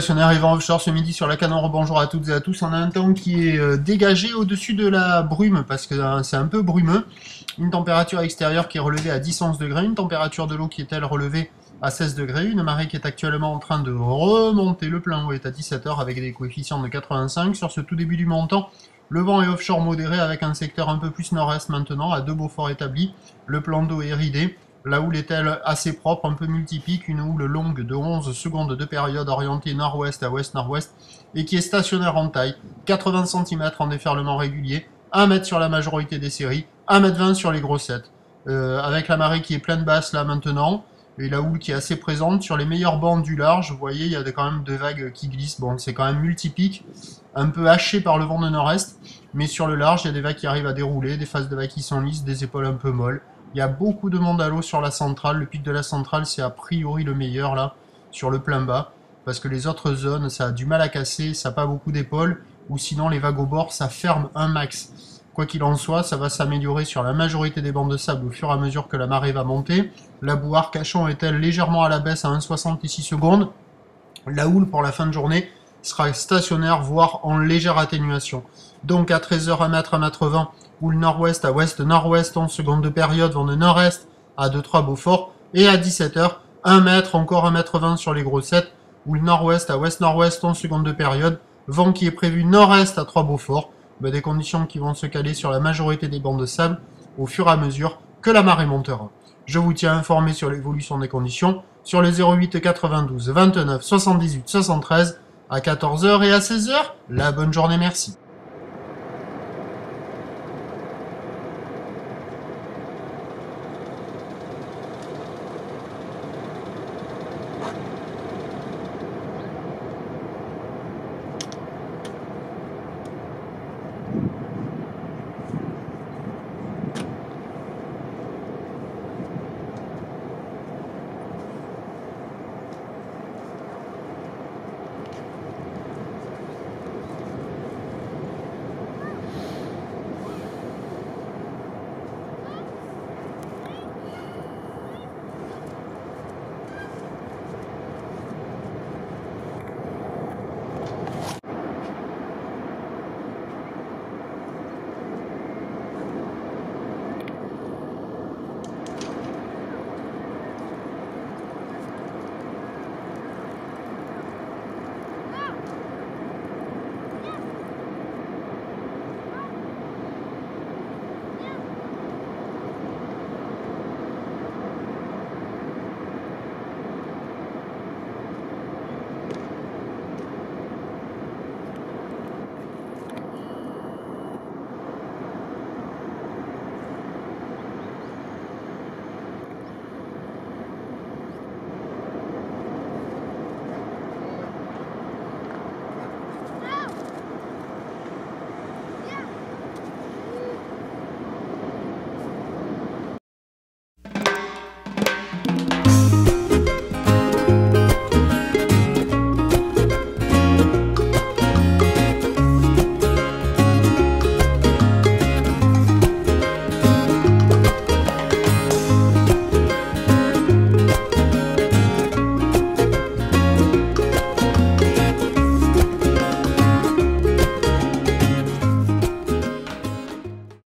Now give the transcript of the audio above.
stationnaire et vent offshore ce midi sur la Canore. Bonjour à toutes et à tous. On a un temps qui est dégagé au-dessus de la brume parce que c'est un peu brumeux. Une température extérieure qui est relevée à 10-11 degrés. Une température de l'eau qui est elle relevée à 16 degrés. Une marée qui est actuellement en train de remonter. Le plein eau est à 17h avec des coefficients de 85. Sur ce tout début du montant, le vent est offshore modéré avec un secteur un peu plus nord-est maintenant à 2 Beaufort établi. Le plan d'eau est ridé. La houle est-elle assez propre, un peu multipique, une houle longue de 11 secondes de période orientée nord-ouest à ouest-nord-ouest et qui est stationnaire en taille, 80 cm en déferlement régulier, 1 mètre sur la majorité des séries, 1,20 m sur les grossettes. Avec la marée qui est pleine basse là maintenant, et la houle qui est assez présente sur les meilleures bandes du large, vous voyez il y a quand même 2 vagues qui glissent, bon c'est quand même multipique, un peu haché par le vent de nord-est, mais sur le large il y a des vagues qui arrivent à dérouler, des faces de vagues qui sont lisses, des épaules un peu molles. Il y a beaucoup de monde à l'eau sur la centrale. Le pic de la centrale, c'est a priori le meilleur, là, sur le plein bas. Parce que les autres zones, ça a du mal à casser, ça n'a pas beaucoup d'épaules. Ou sinon, les vagues au bord, ça ferme un max. Quoi qu'il en soit, ça va s'améliorer sur la majorité des bancs de sable au fur et à mesure que la marée va monter. La boue Arcachon est-elle légèrement à la baisse à 1,60 et 6 secondes. La houle, pour la fin de journée, sera stationnaire, voire en légère atténuation. Donc à 13h, 1 mètre, 1,20 m, houle nord-ouest à ouest-nord-ouest, 11 secondes de période, vent de nord-est à 2-3 Beaufort, et à 17h, 1 mètre, encore 1,20 m sur les grossettes, houle nord-ouest à ouest-nord-ouest, 11 secondes de période, vent qui est prévu nord-est à 3 Beaufort, des conditions qui vont se caler sur la majorité des bancs de sable au fur et à mesure que la marée montera. Je vous tiens informé sur l'évolution des conditions sur le 08 92 29 78 73 à 14h et à 16h. La bonne journée, merci.